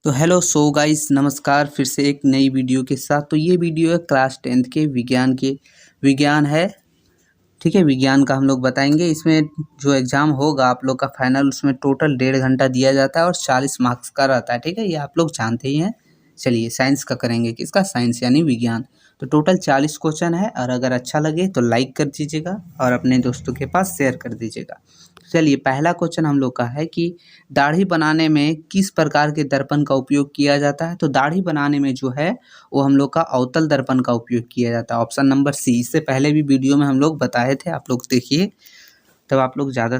तो hello so guys, नमस्कार फिर से एक नई वीडियो के साथ। तो ये वीडियो है क्लास 10th के विज्ञान है। ठीक है, विज्ञान का हम लोग बताएंगे। इसमें जो एग्ज़ाम होगा आप लोग का फाइनल, उसमें टोटल 1.5 घंटा दिया जाता है और 40 मार्क्स का रहता है। ठीक है, ये आप लोग जानते ही हैं। चलिए साइंस का करेंगे, किसका? साइंस यानी विज्ञान। तो टोटल 40 क्वेश्चन है और अगर अच्छा लगे तो लाइक कर दीजिएगा और अपने दोस्तों के पास शेयर कर दीजिएगा। चलिए, पहला क्वेश्चन हम लोग का है कि दाढ़ी बनाने में किस प्रकार के दर्पण का उपयोग किया जाता है? तो दाढ़ी बनाने में जो है वो हम लोग का अवतल दर्पण का उपयोग किया जाता है। Option number C. इससे पहले भी वीडियो में हम लोग बताए थे, आप लोग देखिए, तब आप लोग ज़्यादा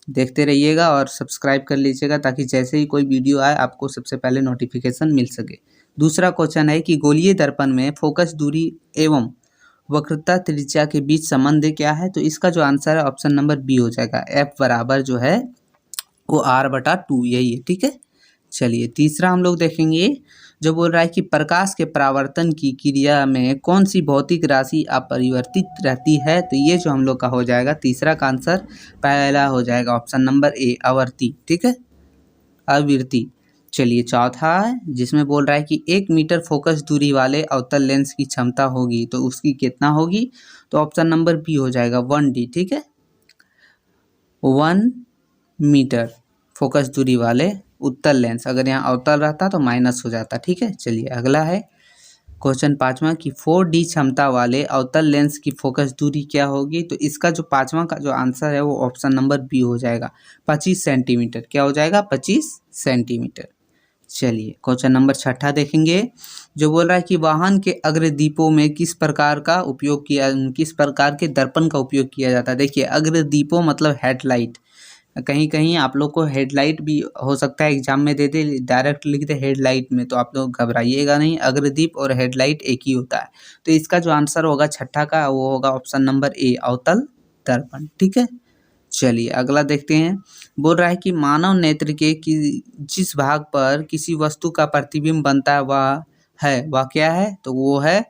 देखते रहिएगा और सब्सक्राइब कर लीजिएगा ताकि जैसे ही कोई वीडियो आए आपको सबसे पहले नोटिफिकेशन मिल सके। दूसरा क्वेश्चन है कि गोलीय दर्पण में फोकस दूरी एवं वक्रता त्रिज्या के बीच संबंध क्या है? तो इसका जो आंसर है ऑप्शन नंबर बी हो जाएगा। एफ बराबर जो है वो r/2 यही है। ठीक है, चलिए तीसरा हम लोग देखेंगे, जो बोल रहा है कि प्रकाश के परावर्तन की क्रिया में कौन सी भौतिक राशि अपरिवर्तित रहती है? तो ये जो हम लोग का हो जाएगा तीसरा का आंसर पहला हो जाएगा ऑप्शन नंबर ए, आवर्ती। ठीक है, आवृत्ति। चलिए चौथा है, जिसमें बोल रहा है कि 1 मीटर फोकस दूरी वाले अवतल लेंस की क्षमता होगी, तो उसकी कितना होगी? तो ऑप्शन नंबर बी हो जाएगा 1D। ठीक है, 1 मीटर फोकस दूरी वाले उत्तल लेंस, अगर यहाँ अवतल रहता तो माइनस हो जाता। ठीक है, चलिए अगला है क्वेश्चन पाँचवा कि 4D क्षमता वाले अवतल लेंस की फोकस दूरी क्या होगी? तो इसका जो पाँचवा का जो आंसर है वो ऑप्शन नंबर बी हो जाएगा 25 सेंटीमीटर। क्या हो जाएगा? 25 सेंटीमीटर। चलिए क्वेश्चन नंबर छठा देखेंगे, जो बोल रहा है कि वाहन के अग्रदीपों में किस प्रकार के दर्पण का उपयोग किया जाता है? देखिए, अग्रदीपों मतलब हेडलाइट। कहीं कहीं आप लोग को हेडलाइट भी हो सकता है एग्जाम में दे दे, डायरेक्ट लिख दे हेडलाइट में, तो आप लोग घबराइएगा नहीं, अग्रदीप और हेडलाइट एक ही होता है। तो इसका जो आंसर होगा छठा का वो होगा ऑप्शन नंबर ए, अवतल दर्पण। ठीक है, चलिए अगला देखते हैं। बोल रहा है कि मानव नेत्र के जिस भाग पर किसी वस्तु का प्रतिबिंब बनता है वह क्या है? तो वो है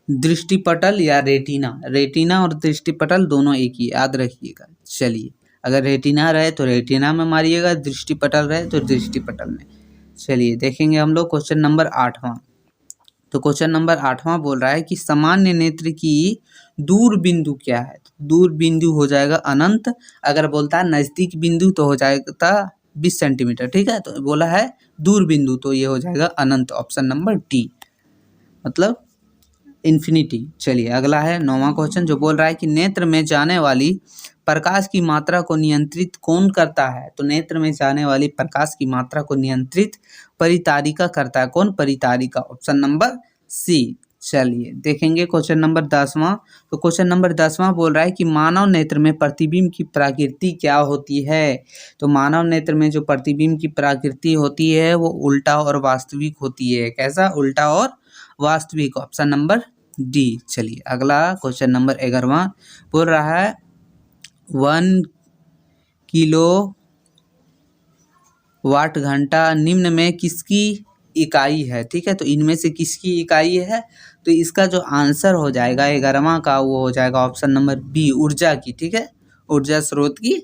दृष्टिपटल या रेटिना। रेटिना और दृष्टिपटल दोनों एक ही, याद रखिएगा। चलिए, अगर रेटिना रहे तो रेटिना में मारिएगा, दृष्टिपटल रहे तो दृष्टिपटल में। चलिए देखेंगे हम लोग क्वेश्चन नंबर 8वां। तो क्वेश्चन नंबर 8वां बोल रहा है कि सामान्य नेत्र की दूर बिंदु क्या है? दूर बिंदु हो जाएगा अनंत। अगर बोलता है नजदीक बिंदु तो हो जाएगा 20 सेंटीमीटर। ठीक है, तो बोला है दूर बिंदु तो ये हो जाएगा अनंत, ऑप्शन नंबर डी, मतलब इन्फिनिटी। चलिए अगला है 9वां क्वेश्चन, जो बोल रहा है कि नेत्र में जाने वाली प्रकाश की मात्रा को नियंत्रित कौन करता है? तो नेत्र में जाने वाली प्रकाश की मात्रा को नियंत्रित परितारिका करता है। कौन? परितारिका, ऑप्शन नंबर सी। चलिए देखेंगे क्वेश्चन नंबर 10वां। तो क्वेश्चन नंबर 10वां बोल रहा है कि मानव नेत्र में प्रतिबिंब की प्रकृति क्या होती है? तो मानव नेत्र में जो प्रतिबिंब की प्रकृति होती है वो उल्टा और वास्तविक होती है। कैसा? उल्टा और वास्तविक, ऑप्शन नंबर डी। चलिए अगला क्वेश्चन नंबर 11वां बोल रहा है 1 किलो वाट घंटा निम्न में किसकी इकाई है? ठीक है, तो इनमें से किसकी इकाई है? तो इसका जो आंसर हो जाएगा 11वां का वो हो जाएगा ऑप्शन नंबर बी, ऊर्जा की। ठीक है, ऊर्जा स्रोत की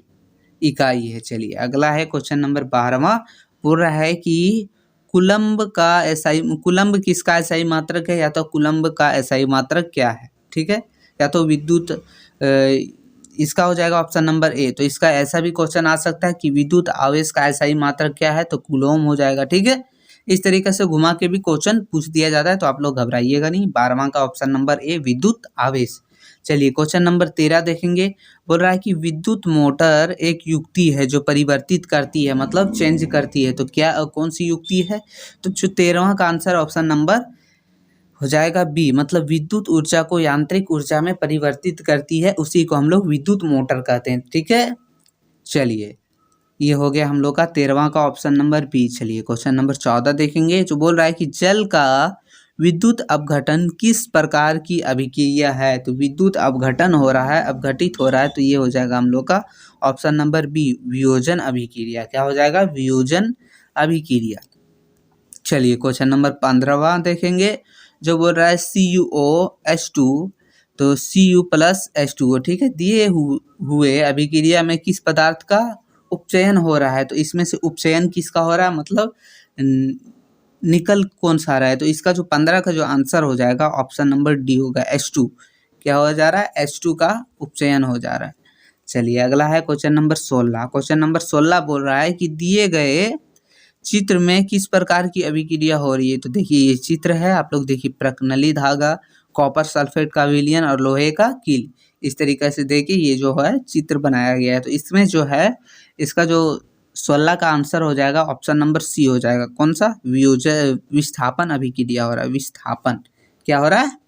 इकाई है। चलिए अगला है क्वेश्चन नंबर 12वां। बोल रहा है कि कुलम्ब किसका एसआई मात्रक है? या तो कुलम्ब का एसआई मात्रक क्या है? ठीक है, या तो विद्युत इसका हो जाएगा ऑप्शन नंबर ए। तो इसका ऐसा भी क्वेश्चन आ सकता है कि विद्युत आवेश का एसआई मात्रक क्या है? तो कूलॉम हो जाएगा। ठीक है, इस तरीके से घुमा के भी क्वेश्चन पूछ दिया जाता है, तो आप लोग घबराइएगा नहीं। 12वां का ऑप्शन नंबर ए, विद्युत आवेश। चलिए क्वेश्चन नंबर 13 देखेंगे। बोल रहा है कि विद्युत मोटर एक युक्ति है जो परिवर्तित करती है, मतलब चेंज करती है। तो क्या कौन सी युक्ति है? तो जो 13वां का आंसर ऑप्शन नंबर हो जाएगा बी, मतलब विद्युत ऊर्जा को यांत्रिक ऊर्जा में परिवर्तित करती है, उसी को हम लोग विद्युत मोटर कहते हैं। ठीक है, चलिए ये हो गया हम लोग का 13वां का ऑप्शन नंबर बी। चलिए क्वेश्चन नंबर 14 देखेंगे, जो बोल रहा है कि जल का विद्युत अपघटन किस प्रकार की अभिक्रिया है? तो विद्युत अपघटन हो रहा है, अपघटित हो रहा है, तो ये हो जाएगा हम लोग का ऑप्शन नंबर बी, वियोजन अभिक्रिया। क्या हो जाएगा? वियोजन अभिक्रिया। चलिए क्वेश्चन नंबर 15वां देखेंगे, जो बोल रहा है CuO(H2), तो Cu+H2O। ठीक है, दिए हुए अभिक्रिया में किस पदार्थ का उपचयन हो रहा है? तो इसमें से उपचयन किसका हो रहा है? मतलब निकल कौन सा रहा है, तो इसका जो 15 का जो आंसर हो जाएगा ऑप्शन नंबर डी होगा, H2। क्या हो जा रहा है, H2 का उपचयन हो जा रहा है। चलिए अगला है क्वेश्चन नंबर 16। क्वेश्चन नंबर 16 बोल रहा है कि दिए गए चित्र में किस प्रकार की अभिक्रिया हो रही है। तो देखिए ये चित्र है, आप लोग देखिए प्रकनली धागा, कॉपर सल्फेट का विलयन और लोहे का कील, इस तरीके से देखिए ये जो है चित्र बनाया गया है। तो इसमें जो है इसका जो 16 का आंसर हो जाएगा ऑप्शन नंबर सी हो जाएगा। कौन सा, विस्थापन अभिक्रिया हो रहा है, विस्थापन, क्या हो रहा है,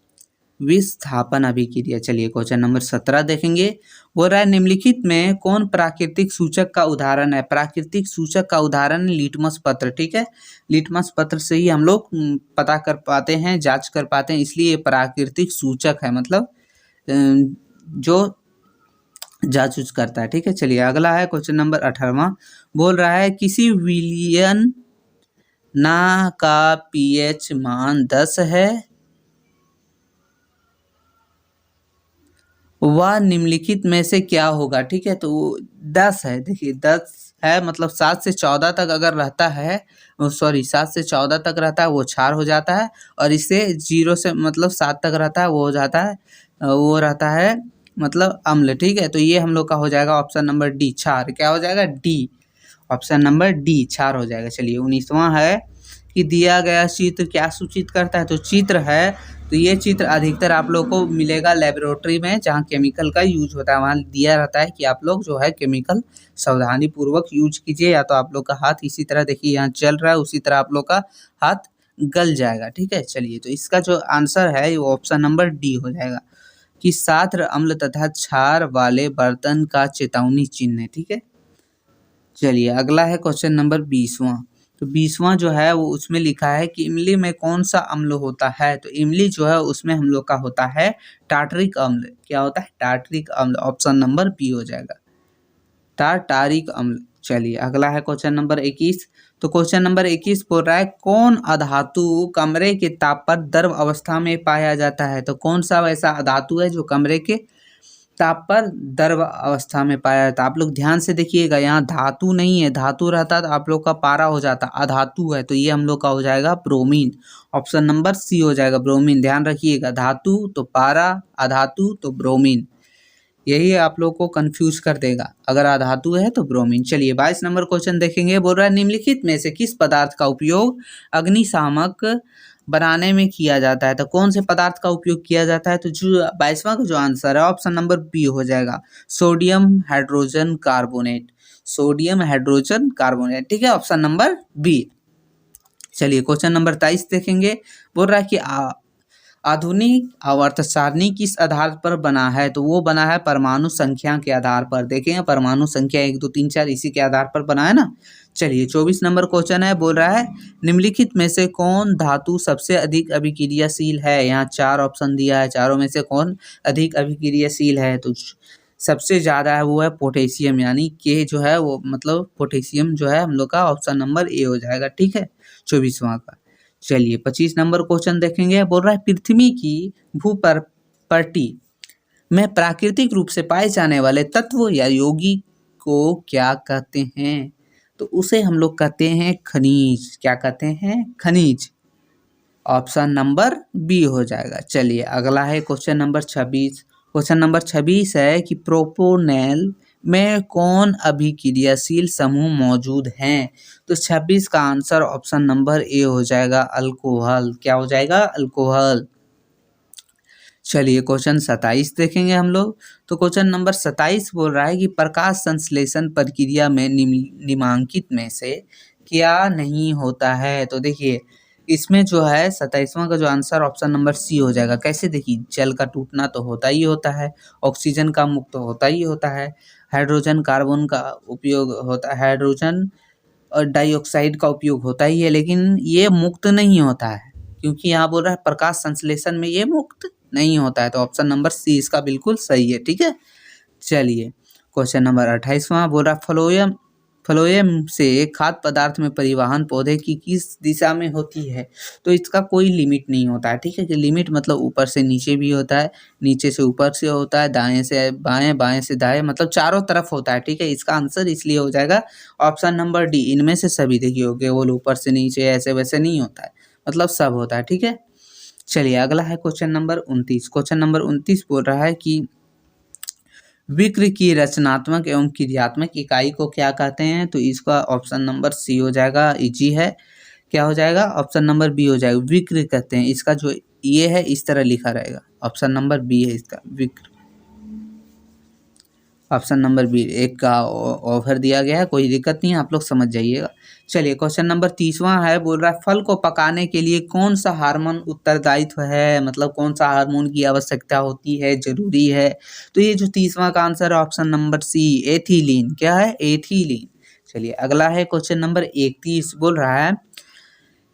विस्थापन अभिक्रिया। चलिए क्वेश्चन नंबर 17 देखेंगे। बोल रहा है निम्नलिखित में कौन प्राकृतिक सूचक का उदाहरण है। प्राकृतिक सूचक का उदाहरण लिटमस पत्र, ठीक है, लिटमस पत्र से ही हम लोग पता कर पाते हैं, जांच कर पाते हैं, इसलिए ये प्राकृतिक सूचक है, मतलब जो जांच उच करता है, ठीक है। चलिए अगला है क्वेश्चन नंबर 18वां। बोल रहा है किसी विलयन ना का पीएच मान 10 है, वह निम्नलिखित में से क्या होगा, ठीक है। तो 10 है, देखिए 10 है, मतलब 7 से 14 तक अगर रहता है, सॉरी 7 से 14 तक रहता है वो क्षार हो जाता है, और इससे 0 से मतलब 7 तक रहता है वो हो जाता है, वो रहता है मतलब अम्ल, ठीक है। तो ये हम लोग का हो जाएगा ऑप्शन नंबर डी, क्षार। क्या हो जाएगा, डी, ऑप्शन नंबर डी क्षार हो जाएगा। चलिए 19वां है कि दिया गया चित्र क्या सूचित करता है। तो चित्र है, तो ये चित्र अधिकतर आप लोग को मिलेगा लेबोरेटरी में, जहाँ केमिकल का यूज होता है, वहाँ दिया रहता है कि आप लोग जो है केमिकल सावधानी पूर्वक यूज कीजिए, या तो आप लोग का हाथ इसी तरह देखिए यहाँ चल रहा है, उसी तरह आप लोग का हाथ गल जाएगा, ठीक है। चलिए तो इसका जो आंसर है वो ऑप्शन नंबर डी हो जाएगा कि सात्र अम्ल तथा क्षार वाले बर्तन का चेतावनी चिन्ह है, ठीक है। चलिए अगला है क्वेश्चन नंबर 20वां। तो 20वां जो है वो उसमें लिखा है कि इमली में कौन सा अम्ल होता है। तो इमली जो है उसमें हम लोग का होता है टार्टरिक अम्ल। क्या होता है, टार्टरिक अम्ल, ऑप्शन नंबर बी हो जाएगा, टार्टारिक अम्ल। चलिए अगला है क्वेश्चन नंबर 21। तो क्वेश्चन नंबर 21 बोल रहा है कौन अधातु कमरे के ताप पर द्रव अवस्था में पाया जाता है। तो कौन सा वैसा अधातु है जो कमरे के ताप पर द्रव अवस्था में पाया जाता है। आप लोग ध्यान से देखिएगा, यहाँ धातु नहीं है, धातु रहता तो आप लोग का पारा हो जाता, अधातु है, तो ये हम लोग का हो जाएगा ब्रोमीन, ऑप्शन नंबर सी हो जाएगा, ब्रोमीन। ध्यान रखिएगा, धातु तो पारा, अधातु तो ब्रोमीन, यही आप लोग को कंफ्यूज कर देगा, अगर अधातु है तो ब्रोमीन। चलिए 22 नंबर क्वेश्चन देखेंगे। बोल रहा है निम्नलिखित में से किस पदार्थ का उपयोग अग्निशामक बनाने में किया जाता है। तो कौन से पदार्थ का उपयोग किया जाता है। तो जो 22वां का जो आंसर है ऑप्शन नंबर बी हो जाएगा, sodium hydrogen carbonate, sodium hydrogen carbonate, ठीक है, ऑप्शन नंबर बी। चलिए क्वेश्चन नंबर 23 देखेंगे। बोल रहा है कि आधुनिक आवर्त सारणी किस आधार पर बना है। तो वो बना है परमाणु संख्या के आधार पर। देखेंगे परमाणु संख्या 1 2 3 4 इसी के आधार पर बना है ना। चलिए 24 नंबर क्वेश्चन है। बोल रहा है निम्नलिखित में से कौन धातु सबसे अधिक अभिक्रियाशील है। यहाँ 4 ऑप्शन दिया है, चारों में से कौन अधिक अभिक्रियाशील है। तो सबसे ज़्यादा है वो है पोटेशियम, यानी के जो है वो मतलब पोटेशियम जो है हम लोग का ऑप्शन नंबर ए हो जाएगा, ठीक है, 24वां का। चलिए 25 नंबर क्वेश्चन देखेंगे। बोल रहा है पृथ्वी की भूपटल में प्राकृतिक रूप से पाए जाने वाले तत्व या यौगिक को क्या कहते हैं। तो उसे हम लोग कहते हैं खनिज। क्या कहते हैं, खनिज, ऑप्शन नंबर बी हो जाएगा। चलिए अगला है क्वेश्चन नंबर 26। क्वेश्चन नंबर 26 है कि प्रोपोनेल में कौन अभिक्रियाशील समूह मौजूद हैं। तो 26 का आंसर ऑप्शन नंबर ए हो जाएगा, अल्कोहल। क्या हो जाएगा, अल्कोहल। चलिए क्वेश्चन 27 देखेंगे हम लोग। तो क्वेश्चन नंबर 27 बोल रहा है कि प्रकाश संश्लेषण प्रक्रिया में निम्नलिखित में से क्या नहीं होता है। तो देखिए इसमें जो है 27वां का जो आंसर ऑप्शन नंबर सी हो जाएगा। कैसे, देखिए जल का टूटना तो होता ही होता है, ऑक्सीजन का मुक्त होता ही होता है, हाइड्रोजन कार्बन का उपयोग होता है, हाइड्रोजन और डाइऑक्साइड का उपयोग होता ही है, लेकिन ये मुक्त नहीं होता है, क्योंकि यहाँ बोल रहा है प्रकाश संश्लेषण में ये मुक्त नहीं होता है। तो ऑप्शन नंबर सी इसका बिल्कुल सही है, ठीक है। चलिए क्वेश्चन नंबर 28वां बोल रहा है फ्लोएम से खाद्य पदार्थ में परिवहन पौधे की किस दिशा में होती है? तो इसका कोई लिमिट नहीं होता है, ठीक है? कि लिमिट मतलब ऊपर से नीचे भी होता है, नीचे से ऊपर से होता है, दाएँ से बाएँ, बाएँ से दाएँ, मतलब चारों तरफ होता है, ठीक है? इसका आंसर इसलिए हो जाएगा ऑप्शन नंबर डी, इनमें से सभी। देखिए केवल ऊपर से नीचे ऐसे-वैसे नहीं होता है, मतलब सब होता है, ठीक है? चलिए अगला है क्वेश्चन नंबर 29। क्वेश्चन नंबर 29 बोल रहा है कि विक्र की रचनात्मक एवं क्रियात्मक इकाई को क्या कहते हैं? तो इसका ऑप्शन नंबर सी हो जाएगा, इजी है। क्या हो जाएगा? ऑप्शन नंबर बी हो जाएगा, विक्र कहते हैं। इसका जो ये है इस तरह लिखा रहेगा, ऑप्शन नंबर बी है इसका, विक्र। ऑप्शन नंबर बी एक का ऑफर दिया गया है, कोई दिक्कत नहीं है, आप लोग समझ जाइएगा। चलिए क्वेश्चन नंबर 30वां है, बोल रहा है फल को पकाने के लिए कौन सा हार्मोन उत्तरदायित्व है? मतलब कौन सा हार्मोन की आवश्यकता होती है, जरूरी है? तो ये जो 30वां का आंसर है ऑप्शन नंबर सी, एथिलीन। क्या है? एथिलीन। चलिए अगला है क्वेश्चन नंबर 31, बोल रहा है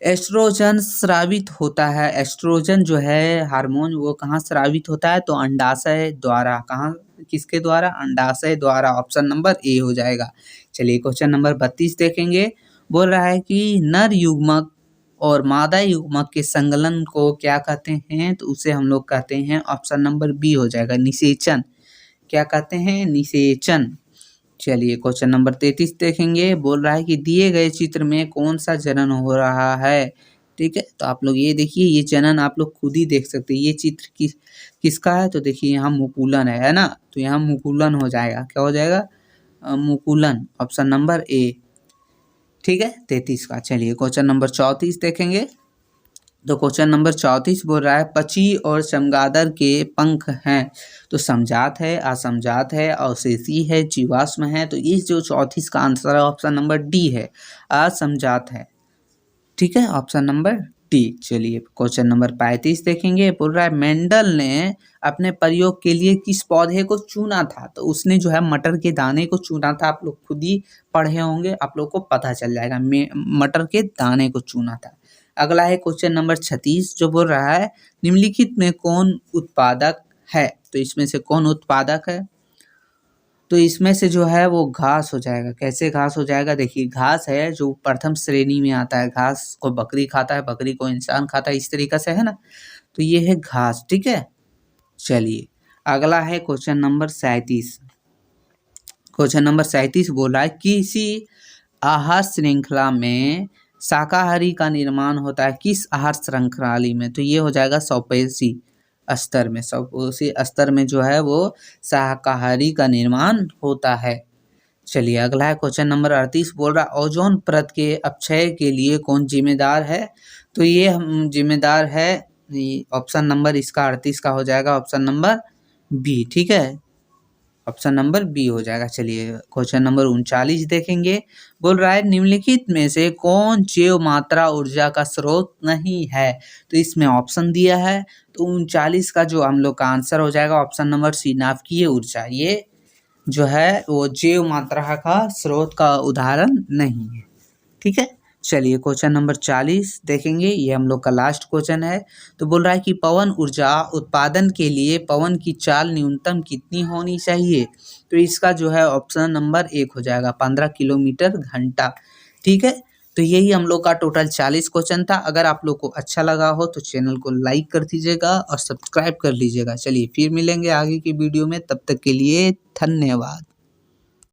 एस्ट्रोजन स्रावित होता है। एस्ट्रोजन जो है हार्मोन वो कहाँ स्रावित होता है? तो अंडाशय द्वारा। कहाँ, किसके द्वारा? अंडाशय द्वारा। ऑप्शन नंबर ए हो जाएगा। चलिए क्वेश्चन नंबर 32 देखेंगे। बोल रहा है कि नर युग्मक और मादा युग्मक के संगलन को क्या कहते हैं? तो उसे हम लोग कहते हैं, ऑप्शन नंबर बी हो जाएगा, निषेचन। क्या कहते हैं? निषेचन। चलिए क्वेश्चन नंबर 33 देखेंगे। बोल रहा है कि दिए गए चित्र में कौन सा जनन हो रहा है? ठीक है, तो आप लोग ये देखिए, ये जनन आप लोग खुद ही देख सकते हैं। ये चित्र किसका है? तो देखिए यहाँ मुकुलन है ना? तो यहाँ मुकुलन हो जाएगा। क्या हो जाएगा? मुकुलन, ऑप्शन नंबर ए। ठीक है, 33 का। चलिए क्वेश्चन नंबर 34 देखेंगे। तो क्वेश्चन नंबर 34 बोल रहा है पची और चमगादड़ के पंख हैं, तो समजात है, असमजात है, अवशेषी है, जीवाश्म है? तो इस जो 34 का आंसर है ऑप्शन नंबर डी है, असमजात है। ठीक है, ऑप्शन नंबर डी। चलिए क्वेश्चन नंबर 35 देखेंगे। बोल रहा है मेंडल ने अपने प्रयोग के लिए किस पौधे को चुना था? तो उसने जो है मटर के दाने को चुना था। आप लोग खुद ही पढ़े होंगे, आप लोग को पता चल जाएगा, मटर के दाने को चुना था। अगला है क्वेश्चन नंबर 36, जो बोल रहा है निम्नलिखित में कौन उत्पादक है? तो इसमें से कौन उत्पादक है? तो इसमें से जो है वो घास हो जाएगा। कैसे घास हो जाएगा? देखिए घास है जो प्रथम श्रेणी में आता है। घास को बकरी खाता है, बकरी को इंसान खाता है, इस तरीके से है ना? तो ये है घास। ठीक है, चलिए अगला है क्वेश्चन नंबर 37। क्वेश्चन नंबर 37 बोला है किसी आहार श्रृंखला में शाकाहारी का निर्माण होता है, किस आहार श्रृंखला में? तो ये हो जाएगा सौपेशी स्तर में। सौपेशी स्तर में जो है वो शाकाहारी का निर्माण होता है। चलिए अगला है क्वेश्चन नंबर 38, बोल रहा है ओजोन परत के अपक्षय के लिए कौन जिम्मेदार है? तो ये हम जिम्मेदार है, ऑप्शन नंबर इसका 38 का हो जाएगा, ऑप्शन नंबर बी। ठीक है, ऑप्शन नंबर बी हो जाएगा। चलिए क्वेश्चन नंबर 39 देखेंगे। बोल रहा है निम्नलिखित में से कौन जैव मात्रा ऊर्जा का स्रोत नहीं है? तो इसमें ऑप्शन दिया है, तो 39 का जो हम लोग का आंसर हो जाएगा ऑप्शन नंबर सी, नाभिकीय ऊर्जा। ये जो है वो जैव मात्रा का स्रोत का उदाहरण नहीं है। ठीक है, चलिए क्वेश्चन नंबर 40 देखेंगे। ये हम लोग का लास्ट क्वेश्चन है। तो बोल रहा है कि पवन ऊर्जा उत्पादन के लिए पवन की चाल न्यूनतम कितनी होनी चाहिए? तो इसका जो है ऑप्शन नंबर 1 हो जाएगा, 15 किलोमीटर घंटा। ठीक है, तो यही हम लोग का टोटल 40 क्वेश्चन था। अगर आप लोग को अच्छा लगा हो तो चैनल को लाइक कर दीजिएगा और सब्सक्राइब कर लीजिएगा। चलिए फिर मिलेंगे आगे की वीडियो में, तब तक के लिए धन्यवाद।